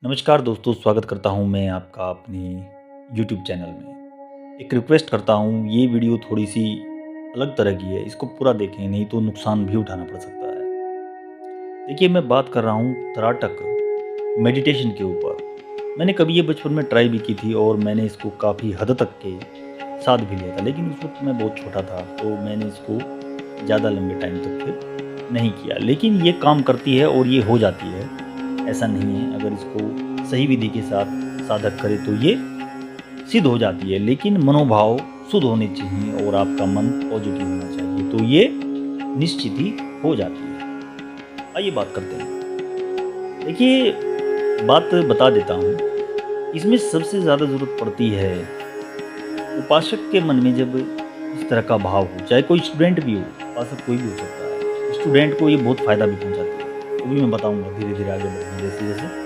नमस्कार दोस्तों, स्वागत करता हूं मैं आपका अपने YouTube चैनल में। एक रिक्वेस्ट करता हूं, ये वीडियो थोड़ी-सी अलग तरह की है, इसको पूरा देखें, नहीं तो नुकसान भी उठाना पड़ सकता है। देखिए, मैं बात कर रहा हूं त्राटक मेडिटेशन के ऊपर। मैंने कभी ये बचपन में ट्राई भी की थी और मैंने इसको काफ़ी हद तक के साथ भी लिया था, लेकिन उस वक़्त मैं बहुत छोटा था, तो मैंने इसको ज़्यादा लंबे टाइम तक फिर नहीं किया। लेकिन ये काम करती है और ये हो जाती है, ऐसा नहीं है। अगर इसको सही विधि के साथ साधक करे तो ये सिद्ध हो जाती है, लेकिन मनोभाव शुद्ध होने चाहिए और आपका मन पॉजिटिव होना चाहिए, तो ये निश्चित ही हो जाती है। आइए बात करते हैं। देखिए, बात बता देता हूँ, इसमें सबसे ज़्यादा ज़रूरत पड़ती है उपासक के मन में। जब इस तरह का भाव हो, चाहे कोई स्टूडेंट भी हो, उपासक कोई भी हो सकता है, स्टूडेंट को ये बहुत फ़ायदा भी पहुँचाती है। वो भी मैं बताऊँगा धीरे-धीरे आगे बढ़ेंगे जैसे-जैसे।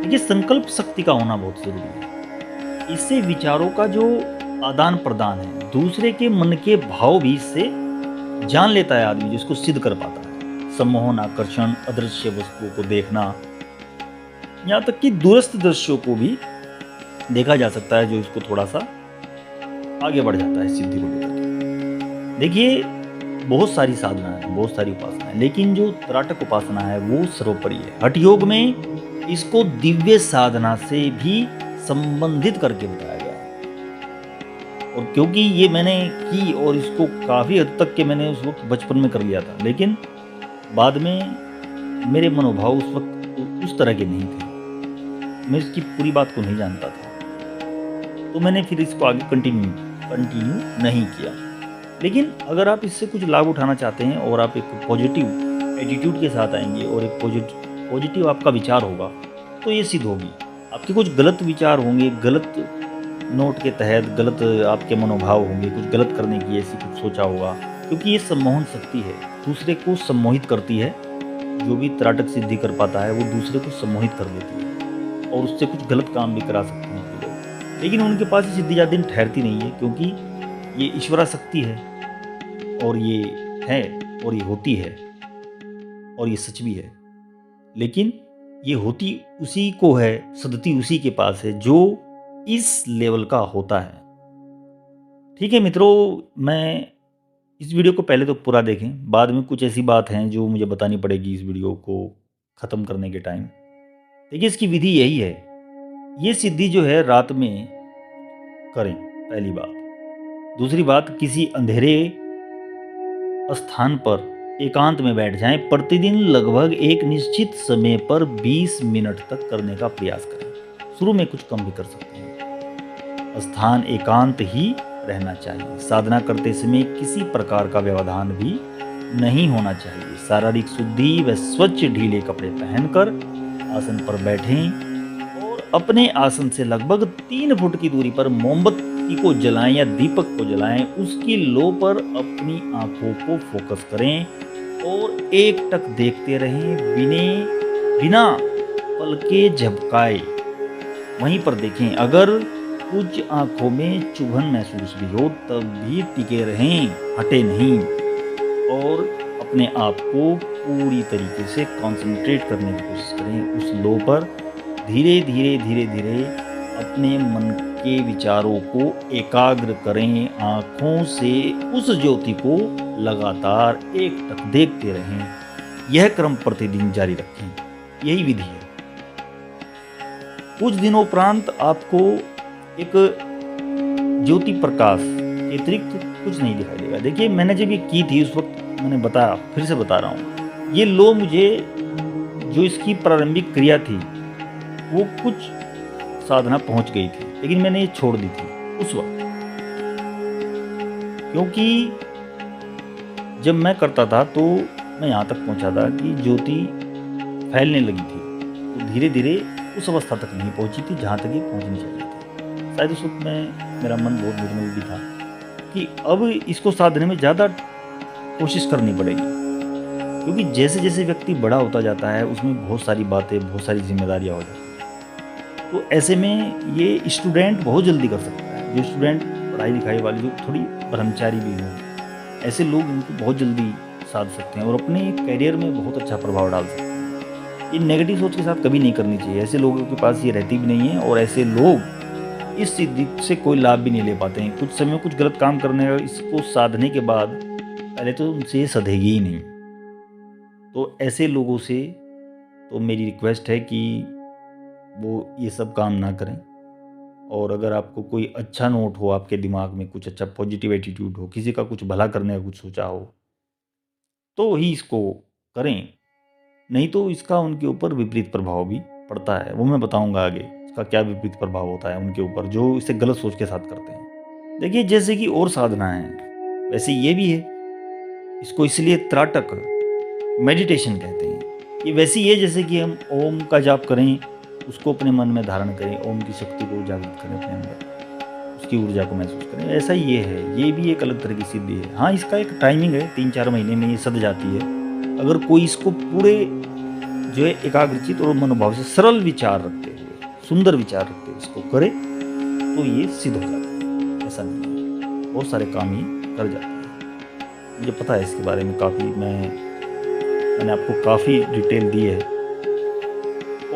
देखिए, संकल्प शक्ति का होना बहुत ज़रूरी है। इससे विचारों का जो आदान-प्रदान है, दूसरे के मन के भाव भी इससे जान लेता है आदमी, जिसको सिद्ध कर पाता है। सम्मोहन, आकर्षण, अदृश्य वस्तुओं को देखना, यहाँ तक कि दूरस्थ दृश्यों को भी देखा जा सकता है, जो इसको थोड़ा-सा आगे बढ़ जाता है सिद्धि को लेकर के। देखिए, बहुत सारी साधना है, बहुत सारी उपासना है, लेकिन जो त्राटक उपासना है वो सर्वोपरि है। हठ योग में इसको दिव्य साधना से भी संबंधित करके बताया गया है। और क्योंकि ये मैंने की और इसको काफ़ी हद तक के मैंने उस वक्त बचपन में कर लिया था, लेकिन बाद में मेरे मनोभाव उस वक्त उस तरह के नहीं थे, मैं इसकी पूरी बात को नहीं जानता था, तो मैंने फिर इसको आगे कंटिन्यू नहीं किया। लेकिन अगर आप इससे कुछ लाभ उठाना चाहते हैं और आप एक पॉजिटिव एटीट्यूड के साथ आएंगे और एक पॉजिटिव आपका विचार होगा, तो ये सिद्ध होगी। आपके कुछ गलत विचार होंगे, गलत नोट के तहत गलत आपके मनोभाव होंगे, कुछ गलत करने की ऐसी कुछ सोचा होगा, क्योंकि ये सम्मोहन शक्ति है, दूसरे को सम्मोहित करती है। जो भी त्राटक सिद्धि कर पाता है वो दूसरे को सम्मोहित कर देती है और उससे कुछ गलत काम भी करा सकते हैं लोग। लेकिन उनके पास ये सिद्धि ज़्यादा दिन ठहरती नहीं है, क्योंकि ये ईश्वरा शक्ति है और ये है और ये होती है और ये सच भी है। लेकिन ये होती उसी को है, सदती उसी के पास है जो इस लेवल का होता है। ठीक है मित्रों, मैं इस वीडियो को पहले तो पूरा देखें, बाद में कुछ ऐसी बात हैं जो मुझे बतानी पड़ेगी इस वीडियो को ख़त्म करने के टाइम। देखिए, इसकी विधि यही है। ये सिद्धि जो है रात में करें, पहली बात। दूसरी बात, किसी अंधेरे स्थान पर एकांत में बैठ जाएं। प्रतिदिन लगभग एक निश्चित समय पर 20 मिनट तक करने का प्रयास करें। शुरू में कुछ कम भी कर सकते हैं। स्थान एकांत ही रहना चाहिए। साधना करते समय किसी प्रकार का व्यवधान भी नहीं होना चाहिए। शारीरिक शुद्धि व स्वच्छ ढीले कपड़े पहनकर आसन पर बैठें और अपने आसन से लगभग 3 फुट की दूरी पर मोमबत्ती को जलाएं या दीपक को जलाएं। उसकी लो पर अपनी आंखों को फोकस करें और एकटक देखते रहें, बिना पलके झपकाए वहीं पर देखें। अगर कुछ आंखों में चुभन महसूस भी हो तब भी टिके रहें, हटे नहीं, और अपने आप को पूरी तरीके से कंसंट्रेट करने की कोशिश करें उस लो पर। धीरे धीरे अपने मन के विचारों को एकाग्र करें। आँखों से उस ज्योति को लगातार एकटक देखते रहें। यह क्रम प्रतिदिन जारी रखें। यही विधि है। कुछ दिनों उपरांत आपको एक ज्योति प्रकाश के अतिरिक्त कुछ नहीं दिखाई देगा। देखिए, मैंने जब ये की थी उस वक्त मैंने बताया, फिर से बता रहा हूँ, ये लो मुझे जो इसकी प्रारंभिक क्रिया थी वो कुछ साधना पहुंच गई थी, लेकिन मैंने ये छोड़ दी थी उस वक्त, क्योंकि जब मैं करता था तो मैं यहाँ तक पहुँचा था कि ज्योति फैलने लगी थी, तो धीरे धीरे उस अवस्था तक नहीं पहुँची थी जहाँ तक ये पहुँचनी चाहिए थी। शायद उस वक्त मेरा मन बहुत निर्मल भी था कि अब इसको साधने में ज़्यादा कोशिश करनी पड़ेगी, क्योंकि जैसे जैसे व्यक्ति बड़ा होता जाता है उसमें बहुत सारी बातें, बहुत सारी जिम्मेदारियाँ हो जाती हैं। तो ऐसे में ये स्टूडेंट बहुत जल्दी कर सकता है। जो स्टूडेंट पढ़ाई लिखाई वाले, जो थोड़ी ब्रह्मचारी भी हो, ऐसे लोग इनको बहुत जल्दी साध सकते हैं और अपने करियर में बहुत अच्छा प्रभाव डाल सकते हैं। ये नेगेटिव सोच के साथ कभी नहीं करनी चाहिए। ऐसे लोगों के पास ये रहती भी नहीं है और ऐसे लोग इस सिद्धि से कोई लाभ भी नहीं ले पाते हैं। कुछ समय कुछ गलत काम करने का इसको साधने के बाद पहले तो उनसे ये सधेगी ही नहीं। तो ऐसे लोगों से तो मेरी रिक्वेस्ट है कि वो ये सब काम ना करें। और अगर आपको कोई अच्छा नोट हो, आपके दिमाग में कुछ अच्छा पॉजिटिव एटीट्यूड हो, किसी का कुछ भला करने का कुछ सोचा हो, तो ही इसको करें। नहीं तो इसका उनके ऊपर विपरीत प्रभाव भी पड़ता है। वो मैं बताऊंगा आगे इसका क्या विपरीत प्रभाव होता है उनके ऊपर जो इसे गलत सोच के साथ करते हैं। देखिए, जैसे कि और साधना है वैसे ये भी है। इसको इसलिए त्राटक मेडिटेशन कहते हैं। ये वैसी है जैसे कि हम ओम का जाप करें, उसको अपने मन में धारण करें, ओम की शक्ति को जागृत करें अपने अंदर, उसकी ऊर्जा को महसूस करें। ऐसा ही ये है, ये भी एक अलग तरह की सिद्धि है। हाँ, इसका एक टाइमिंग है, 3-4 महीने में ये सध जाती है। अगर कोई इसको पूरे जो है एकाग्रचित और मनोभाव से सरल विचार रखते हुए, सुंदर विचार रखते हुए इसको करे तो ये सिद्ध हो जाता है। ऐसा नहीं है, बहुत सारे काम ये कर जाते हैं। मुझे पता है इसके बारे में काफ़ी, मैंने आपको काफ़ी डिटेल दी है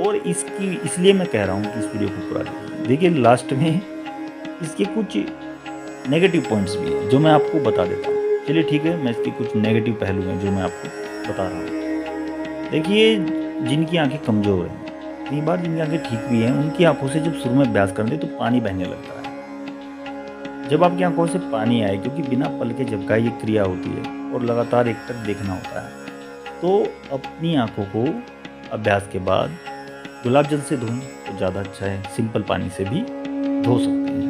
और इसकी इसलिए मैं कह रहा हूँ कि इस वीडियो को पूरा देखिए। देखिए, लास्ट में इसके कुछ नेगेटिव पॉइंट्स भी हैं जो मैं आपको बता देता हूँ। चलिए ठीक है, मैं इसके कुछ नेगेटिव पहलू हैं जो मैं आपको बता रहा हूँ। देखिए, जिनकी आंखें कमज़ोर हैं, कई बार जिनकी आंखें ठीक भी हैं, उनकी आंखों से जब शुरू में अभ्यास करते तो पानी बहने लगता है। जब आपकी आंखों से पानी आए, क्योंकि बिना पल के झपकाए ये क्रिया होती है और लगातार एक टक देखना होता है, तो अपनी आंखों को अभ्यास के बाद गुलाब जल से धोएं तो ज़्यादा अच्छा है। सिंपल पानी से भी धो सकते हैं।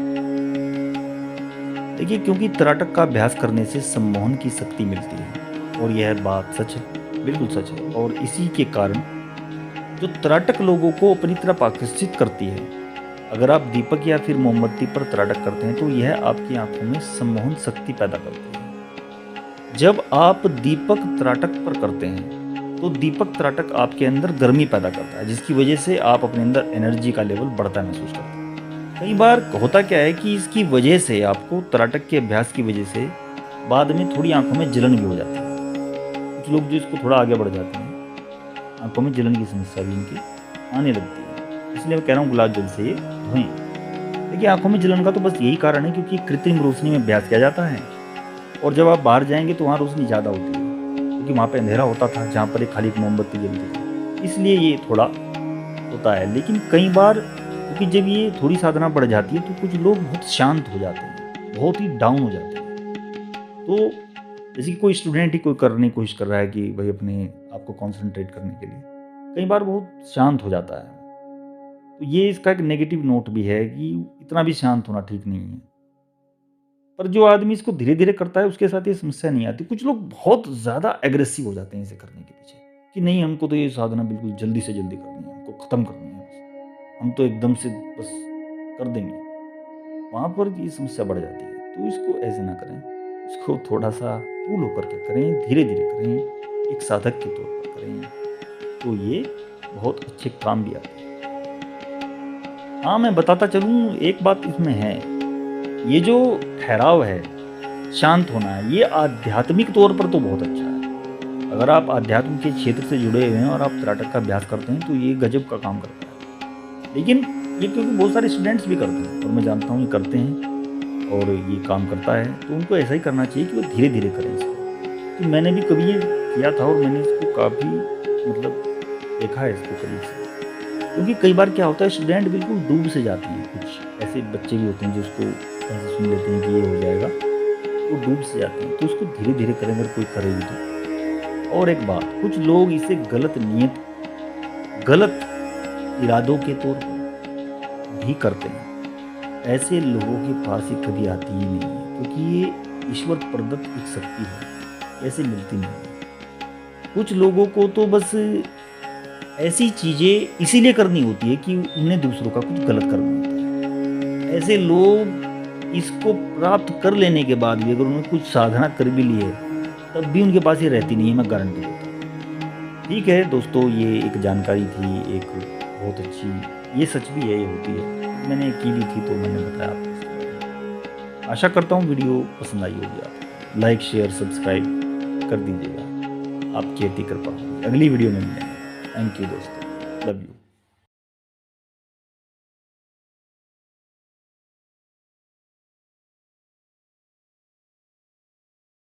देखिए, क्योंकि त्राटक का अभ्यास करने से सम्मोहन की शक्ति मिलती है और यह बात सच है, बिल्कुल सच है। और इसी के कारण जो त्राटक लोगों को अपनी तरफ आकर्षित करती है। अगर आप दीपक या फिर मोमबत्ती पर त्राटक करते हैं तो यह आपकी आंखों में सम्मोहन शक्ति पैदा करती है। जब आप दीपक त्राटक पर करते हैं तो दीपक त्राटक आपके अंदर गर्मी पैदा करता है, जिसकी वजह से आप अपने अंदर एनर्जी का लेवल बढ़ता महसूस करते हैं। कई बार होता क्या है कि इसकी वजह से आपको त्राटक के अभ्यास की वजह से बाद में थोड़ी आंखों में जलन भी हो जाती है। कुछ लोग जो इसको थोड़ा आगे बढ़ जाते हैं, आंखों में जलन की समस्या भी इनकी आने लगती है। इसलिए मैं कह रहा हूँ गुलाब जल से ये धोएं। देखिए, आंखों में जलन का तो बस यही कारण है क्योंकि कृत्रिम रोशनी में अभ्यास किया जाता है और जब आप बाहर जाएंगे तो वहाँ रोशनी ज़्यादा होती है, क्योंकि वहाँ पे अंधेरा होता था जहाँ पर एक खाली एक मोमबत्ती जलती थी, इसलिए ये थोड़ा होता है। लेकिन कई बार क्योंकि जब ये थोड़ी साधना बढ़ जाती है तो कुछ लोग बहुत शांत हो जाते हैं, बहुत ही डाउन हो जाते हैं। तो जैसे कि कोई स्टूडेंट ही कोई करने की कोशिश कर रहा है कि भाई अपने आप को कॉन्सेंट्रेट करने के लिए, कई बार बहुत शांत हो जाता है। तो ये इसका एक नेगेटिव नोट भी है कि इतना भी शांत होना ठीक नहीं है। पर जो आदमी इसको धीरे धीरे करता है उसके साथ ये समस्या नहीं आती। कुछ लोग बहुत ज़्यादा एग्रेसिव हो जाते हैं इसे करने के पीछे कि नहीं, हमको तो ये साधना बिल्कुल जल्दी से जल्दी करनी है, हमको ख़त्म करनी है, हम तो एकदम से बस कर देंगे। वहाँ पर ये समस्या बढ़ जाती है। तो इसको ऐसे ना करें, इसको थोड़ा सा कूल होकर के करें, धीरे धीरे करें, एक साधक के तौर पर करें, तो ये बहुत अच्छे काम भी आते हैं। हाँ, मैं बताता चलूँ, एक बात इसमें है, ये जो ठहराव है, शांत होना है, ये आध्यात्मिक तौर पर तो बहुत अच्छा है। अगर आप आध्यात्म के क्षेत्र से जुड़े हुए हैं और आप त्राटक का अभ्यास करते हैं तो ये गजब का काम करता है। लेकिन ये क्योंकि बहुत सारे स्टूडेंट्स भी करते हैं और मैं जानता हूँ ये करते हैं और ये काम करता है, तो उनको ऐसा ही करना चाहिए कि वो धीरे धीरे करें इसको। तो मैंने भी कभी ये किया था और मैंने इसको काफ़ी मतलब देखा है इसको करीब से। क्योंकि कई बार क्या होता है, स्टूडेंट बिल्कुल डूब से जाते हैं। कुछ ऐसे बच्चे भी होते हैं जो उसको ऐसे सुन लेते हैं कि ये हो जाएगा, वो डूब से जाते हैं। तो उसको धीरे धीरे करें अगर कोई करेगी तो। और एक बात, कुछ लोग इसे गलत नीयत, गलत इरादों के तौर पर भी करते हैं। ऐसे लोगों के पास ये कभी आती ही नहीं है, क्योंकि ये ईश्वर प्रदत्त एक शक्ति है, ऐसे मिलती नहीं है। कुछ लोगों को तो बस ऐसी चीज़ें इसीलिए करनी होती है कि उन्हें दूसरों का कुछ गलत करना होता है। ऐसे लोग इसको प्राप्त कर लेने के बाद भी अगर उन्होंने कुछ साधना कर भी ली है तब भी उनके पास ये रहती नहीं है, मैं गारंटी देता हूँ। ठीक है दोस्तों, ये एक जानकारी थी, एक बहुत अच्छी, ये सच भी है, ये होती है, मैंने की भी थी तो मैंने बताया आपको। आशा करता हूँ वीडियो पसंद आई होगी। आप लाइक शेयर सब्सक्राइब कर दीजिएगा, आपकी अति कृपा होगी। अगली वीडियो में मिलेंगे। थैंक यू दोस्तों, लव यू।